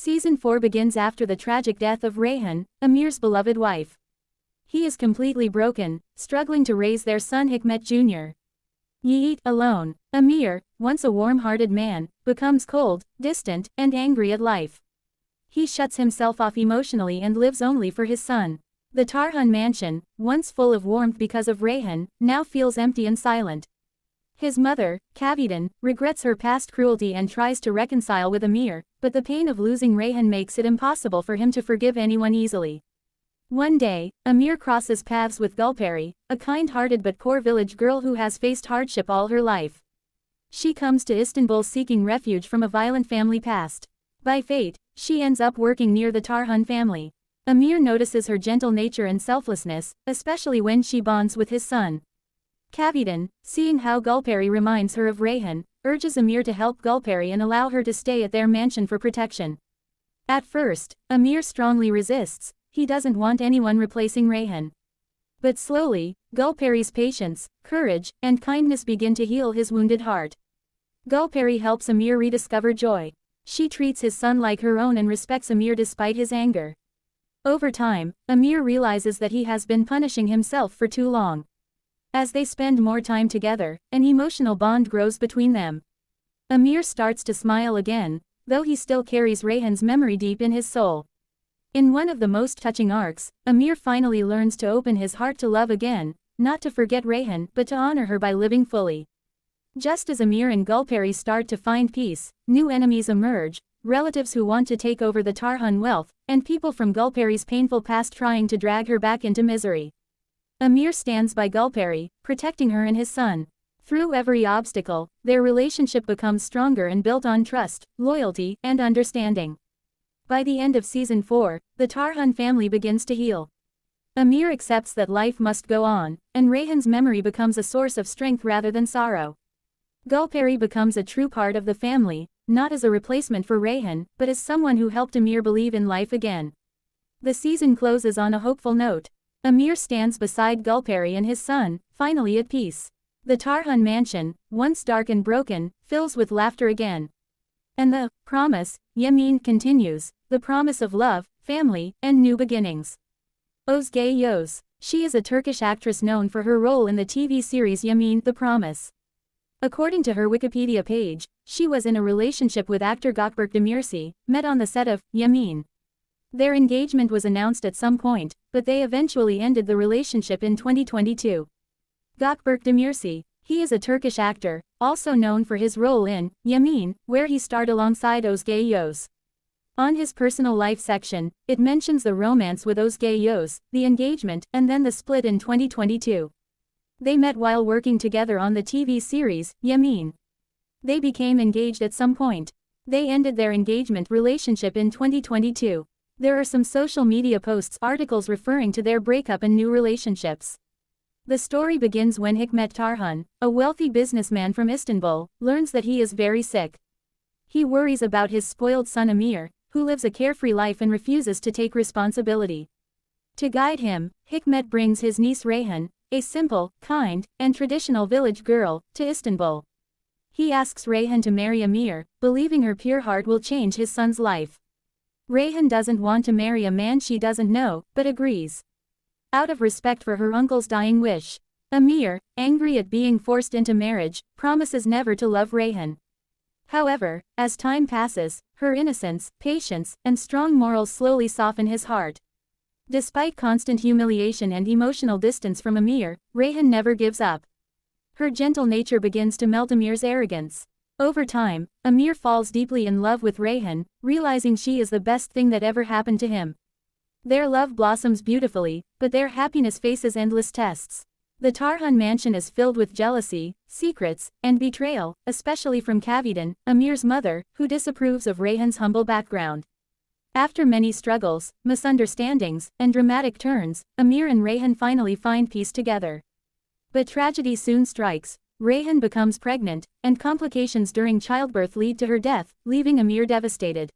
Season 4 begins after the tragic death of Reyhan, Amir's beloved wife. He is completely broken, struggling to raise their son Hikmet Jr. Yet alone, Amir, once a warm-hearted man, becomes cold, distant, and angry at life. He shuts himself off emotionally and lives only for his son. The Tarhan mansion, once full of warmth because of Reyhan, now feels empty and silent. His mother, Kavidan, regrets her past cruelty and tries to reconcile with Amir, but the pain of losing Reyhan makes it impossible for him to forgive anyone easily. One day, Amir crosses paths with Gulperry, a kind-hearted but poor village girl who has faced hardship all her life. She comes to Istanbul seeking refuge from a violent family past. By fate, she ends up working near the Tarhan family. Amir notices her gentle nature and selflessness, especially when she bonds with his son. Kavidan, seeing how Gulperry reminds her of Reyhan, urges Amir to help Gulperry and allow her to stay at their mansion for protection. At first, Amir strongly resists. He doesn't want anyone replacing Reyhan. But slowly, Gulperry's patience, courage, and kindness begin to heal his wounded heart. Gulperry helps Amir rediscover joy. She treats his son like her own and respects Amir despite his anger. Over time, Amir realizes that he has been punishing himself for too long. As they spend more time together, an emotional bond grows between them. Amir starts to smile again, though he still carries Reyhan's memory deep in his soul. In one of the most touching arcs, Amir finally learns to open his heart to love again, not to forget Reyhan but to honor her by living fully. Just as Amir and Gulperry start to find peace, new enemies emerge, relatives who want to take over the Tarhan wealth, and people from Gulperry's painful past trying to drag her back into misery. Amir stands by Gulperry, protecting her and his son. Through every obstacle, their relationship becomes stronger and built on trust, loyalty, and understanding. By the end of Season 4, the Tarhan family begins to heal. Amir accepts that life must go on, and Reyhan's memory becomes a source of strength rather than sorrow. Gulperry becomes a true part of the family, not as a replacement for Reyhan, but as someone who helped Amir believe in life again. The season closes on a hopeful note. Amir stands beside Gulperry and his son, finally at peace. The Tarhan mansion, once dark and broken, fills with laughter again. And the promise, Yamin, continues, the promise of love, family, and new beginnings. Özge Yağız. She is a Turkish actress known for her role in the TV series Yemin The Promise. According to her Wikipedia page, she was in a relationship with actor Gokberk Demirci, met on the set of Yamin. Their engagement was announced at some point, but they eventually ended the relationship in 2022. Gokberk Demirci. He is a Turkish actor, also known for his role in Yamin, where he starred alongside Özge Yağız. On his personal life section, it mentions the romance with Özge Yağız, the engagement, and then the split in 2022. They met while working together on the TV series Yamin. They became engaged at some point. They ended their engagement relationship in 2022. There are some social media posts, articles referring to their breakup and new relationships. The story begins when Hikmet Tarhan, a wealthy businessman from Istanbul, learns that he is very sick. He worries about his spoiled son Amir, who lives a carefree life and refuses to take responsibility. To guide him, Hikmet brings his niece Reyhan, a simple, kind, and traditional village girl, to Istanbul. He asks Reyhan to marry Amir, believing her pure heart will change his son's life. Reyhan doesn't want to marry a man she doesn't know, but agrees. Out of respect for her uncle's dying wish, Amir, angry at being forced into marriage, promises never to love Reyhan. However, as time passes, her innocence, patience, and strong morals slowly soften his heart. Despite constant humiliation and emotional distance from Amir, Reyhan never gives up. Her gentle nature begins to melt Amir's arrogance. Over time, Amir falls deeply in love with Reyhan, realizing she is the best thing that ever happened to him. Their love blossoms beautifully, but their happiness faces endless tests. The Tarhan mansion is filled with jealousy, secrets, and betrayal, especially from Kavidan, Amir's mother, who disapproves of Reyhan's humble background. After many struggles, misunderstandings, and dramatic turns, Amir and Reyhan finally find peace together. But tragedy soon strikes. Reyhan becomes pregnant, and complications during childbirth lead to her death, leaving Amir devastated.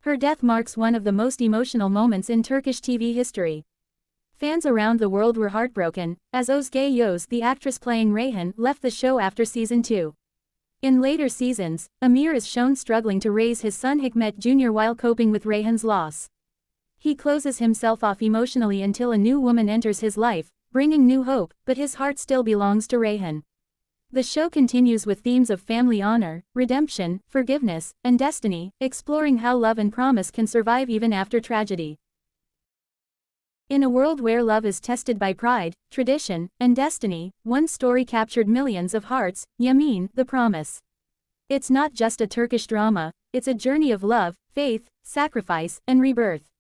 Her death marks one of the most emotional moments in Turkish TV history. Fans around the world were heartbroken, as Özge Yağız, the actress playing Reyhan, left the show after Season 2. In later seasons, Amir is shown struggling to raise his son Hikmet Jr. while coping with Reyhan's loss. He closes himself off emotionally until a new woman enters his life, bringing new hope, but his heart still belongs to Reyhan. The show continues with themes of family honor, redemption, forgiveness, and destiny, exploring how love and promise can survive even after tragedy. In a world where love is tested by pride, tradition, and destiny, one story captured millions of hearts, Yemin, The Promise. It's not just a Turkish drama, it's a journey of love, faith, sacrifice, and rebirth.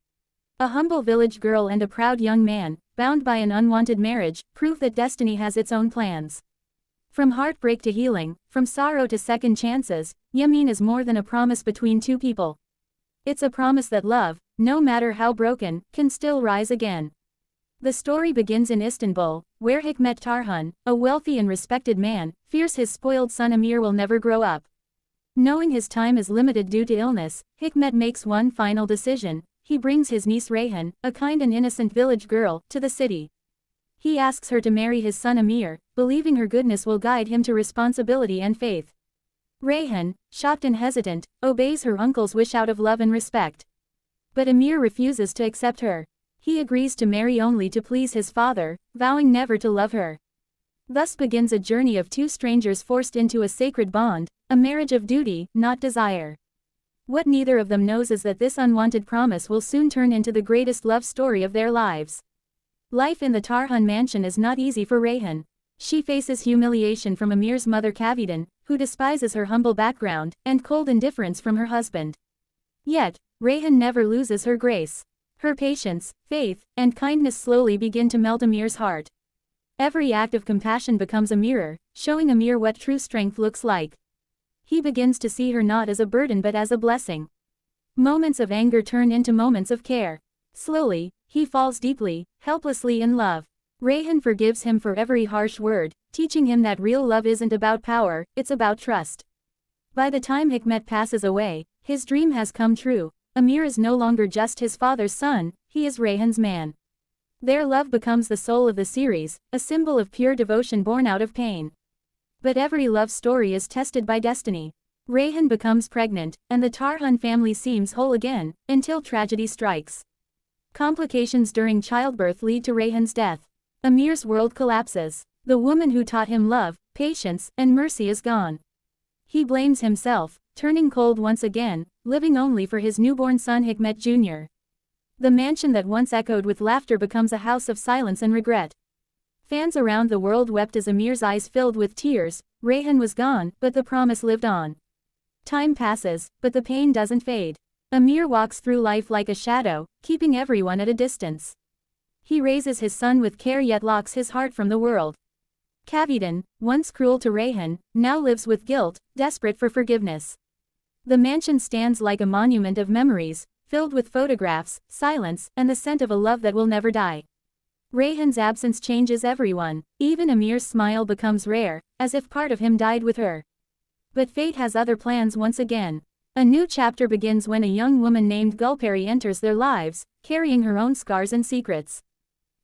A humble village girl and a proud young man, bound by an unwanted marriage, prove that destiny has its own plans. From heartbreak to healing, from sorrow to second chances, Yamin is more than a promise between two people. It's a promise that love, no matter how broken, can still rise again. The story begins in Istanbul, where Hikmet Tarhan, a wealthy and respected man, fears his spoiled son Amir will never grow up. Knowing his time is limited due to illness, Hikmet makes one final decision. He brings his niece Reyhan, a kind and innocent village girl, to the city. He asks her to marry his son Amir, believing her goodness will guide him to responsibility and faith. Reyhan, shocked and hesitant, obeys her uncle's wish out of love and respect. But Amir refuses to accept her. He agrees to marry only to please his father, vowing never to love her. Thus begins a journey of two strangers forced into a sacred bond, a marriage of duty, not desire. What neither of them knows is that this unwanted promise will soon turn into the greatest love story of their lives. Life in the Tarhan mansion is not easy for Reyhan. She faces humiliation from Amir's mother Cavidan, who despises her humble background, and cold indifference from her husband. Yet, Reyhan never loses her grace. Her patience, faith, and kindness slowly begin to melt Amir's heart. Every act of compassion becomes a mirror, showing Amir what true strength looks like. He begins to see her not as a burden but as a blessing. Moments of anger turn into moments of care. Slowly, he falls deeply, helplessly in love. Reyhan forgives him for every harsh word, teaching him that real love isn't about power, it's about trust. By the time Hikmet passes away, his dream has come true. Amir is no longer just his father's son, he is Reyhan's man. Their love becomes the soul of the series, a symbol of pure devotion born out of pain. But every love story is tested by destiny. Reyhan becomes pregnant, and the Tarhan family seems whole again, until tragedy strikes. Complications during childbirth lead to Reyhan's death. Amir's world collapses. The woman who taught him love, patience, and mercy is gone. He blames himself, turning cold once again, living only for his newborn son Hikmet Jr. The mansion that once echoed with laughter becomes a house of silence and regret. Fans around the world wept as Amir's eyes filled with tears. Reyhan was gone, but the promise lived on. Time passes, but the pain doesn't fade. Amir walks through life like a shadow, keeping everyone at a distance. He raises his son with care yet locks his heart from the world. Cavidan, once cruel to Reyhan, now lives with guilt, desperate for forgiveness. The mansion stands like a monument of memories, filled with photographs, silence, and the scent of a love that will never die. Reyhan's absence changes everyone. Even Amir's smile becomes rare, as if part of him died with her. But fate has other plans once again. A new chapter begins when a young woman named Gulperry enters their lives, carrying her own scars and secrets.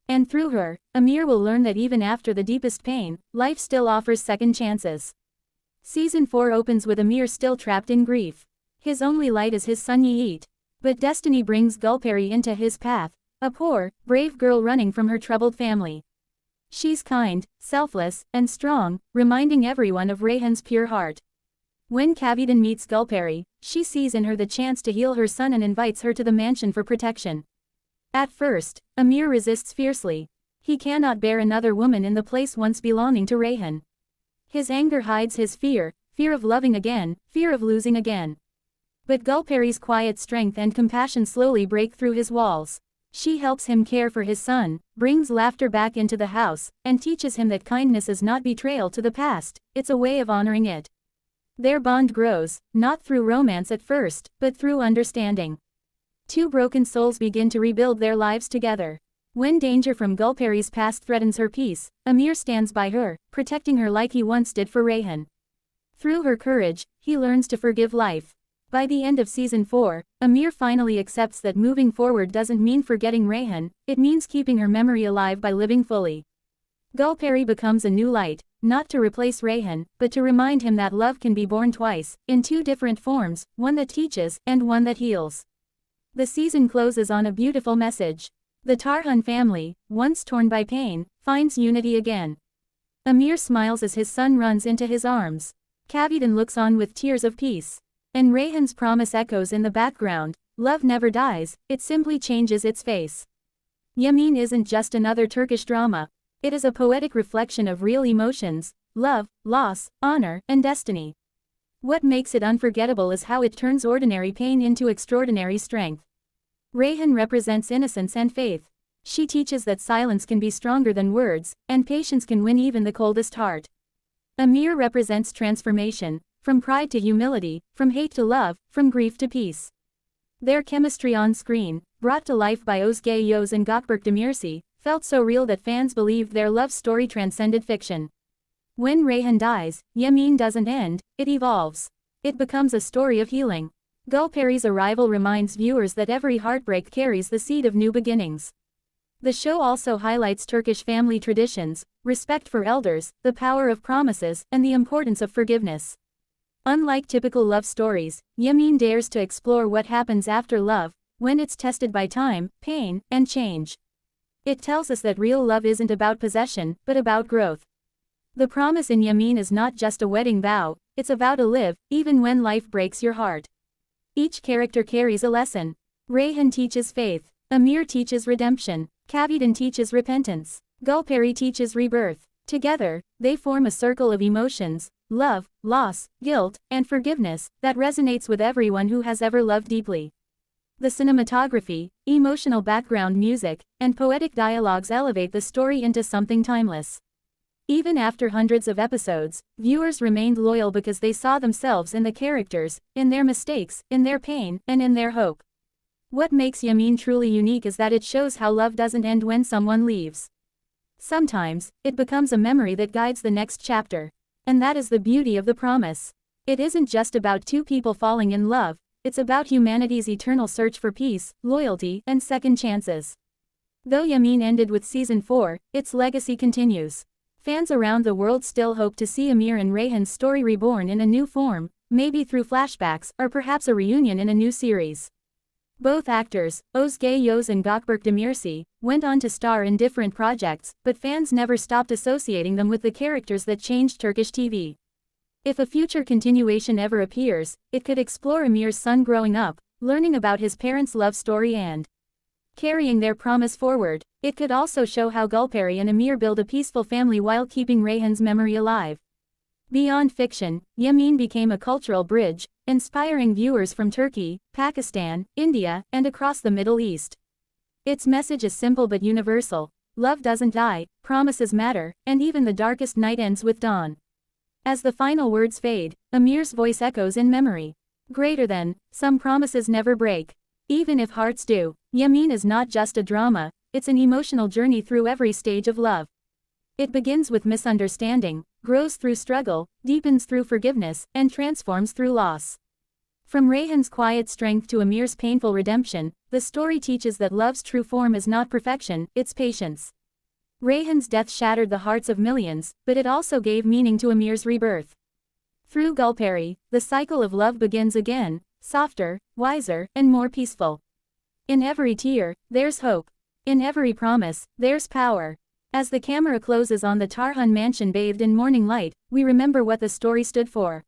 And through her, Amir will learn that even after the deepest pain, life still offers second chances. Season 4 opens with Amir still trapped in grief. His only light is his son Yeet. But destiny brings Gulperry into his path, a poor, brave girl running from her troubled family. She's kind, selfless, and strong, reminding everyone of Reyhan's pure heart. When Cavidan meets Gulperry, she sees in her the chance to heal her son and invites her to the mansion for protection. At first, Amir resists fiercely. He cannot bear another woman in the place once belonging to Reyhan. His anger hides his fear of loving again, fear of losing again. But Gulperry's quiet strength and compassion slowly break through his walls. She helps him care for his son, brings laughter back into the house, and teaches him that kindness is not betrayal to the past, it's a way of honoring it. Their bond grows, not through romance at first, but through understanding. Two broken souls begin to rebuild their lives together. When danger from Gulperry's past threatens her peace, Amir stands by her, protecting her like he once did for Reyhan. Through her courage, he learns to forgive life. By the end of Season 4, Amir finally accepts that moving forward doesn't mean forgetting Reyhan, it means keeping her memory alive by living fully. Gulperry becomes a new light, not to replace Reyhan, but to remind him that love can be born twice, in two different forms, one that teaches, and one that heals. The season closes on a beautiful message. The Tarhan family, once torn by pain, finds unity again. Amir smiles as his son runs into his arms. Kavidan looks on with tears of peace. And Reyhan's promise echoes in the background, love never dies, it simply changes its face. Yamin isn't just another Turkish drama. It is a poetic reflection of real emotions, love, loss, honor, and destiny. What makes it unforgettable is how it turns ordinary pain into extraordinary strength. Reyhan represents innocence and faith. She teaches that silence can be stronger than words, and patience can win even the coldest heart. Amir represents transformation, from pride to humility, from hate to love, from grief to peace. Their chemistry on screen, brought to life by Özge Yağız and Gökberk Demirci, felt so real that fans believed their love story transcended fiction. When Reyhan dies, Yamin doesn't end, it evolves. It becomes a story of healing. Gulperry's arrival reminds viewers that every heartbreak carries the seed of new beginnings. The show also highlights Turkish family traditions, respect for elders, the power of promises, and the importance of forgiveness. Unlike typical love stories, Yamin dares to explore what happens after love, when it's tested by time, pain, and change. It tells us that real love isn't about possession, but about growth. The promise in Yamin is not just a wedding vow, it's a vow to live, even when life breaks your heart. Each character carries a lesson. Reyhan teaches faith, Amir teaches redemption, Kavidan teaches repentance, Gulperry teaches rebirth. Together, they form a circle of emotions, love, loss, guilt, and forgiveness, that resonates with everyone who has ever loved deeply. The cinematography, emotional background music, and poetic dialogues elevate the story into something timeless. Even after hundreds of episodes, viewers remained loyal because they saw themselves in the characters, in their mistakes, in their pain, and in their hope. What makes Yamin truly unique is that it shows how love doesn't end when someone leaves. Sometimes, it becomes a memory that guides the next chapter. And that is the beauty of the promise. It isn't just about two people falling in love, it's about humanity's eternal search for peace, loyalty, and second chances. Though Yamin ended with Season 4, its legacy continues. Fans around the world still hope to see Amir and Reyhan's story reborn in a new form, maybe through flashbacks, or perhaps a reunion in a new series. Both actors, Özge Yağız and Gokberk Demirci, went on to star in different projects, but fans never stopped associating them with the characters that changed Turkish TV. If a future continuation ever appears, it could explore Amir's son growing up, learning about his parents' love story and carrying their promise forward. It could also show how Gulperry and Amir build a peaceful family while keeping Reyhan's memory alive. Beyond fiction, Yamin became a cultural bridge, inspiring viewers from Turkey, Pakistan, India, and across the Middle East. Its message is simple but universal: love doesn't die, promises matter, and even the darkest night ends with dawn. As the final words fade, Amir's voice echoes in memory. Greater than, some promises never break. Even if hearts do. Yamin is not just a drama, it's an emotional journey through every stage of love. It begins with misunderstanding, grows through struggle, deepens through forgiveness, and transforms through loss. From Reyhan's quiet strength to Amir's painful redemption, the story teaches that love's true form is not perfection, it's patience. Reyhan's death shattered the hearts of millions, but it also gave meaning to Amir's rebirth. Through Gulperry, the cycle of love begins again, softer, wiser, and more peaceful. In every tear, there's hope. In every promise, there's power. As the camera closes on the Tarhan mansion bathed in morning light, we remember what the story stood for.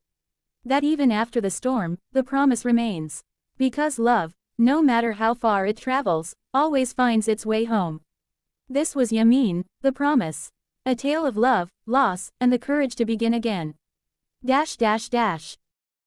That even after the storm, the promise remains. Because love, no matter how far it travels, always finds its way home. This was Yamin, The Promise. A tale of love, loss, and the courage to begin again.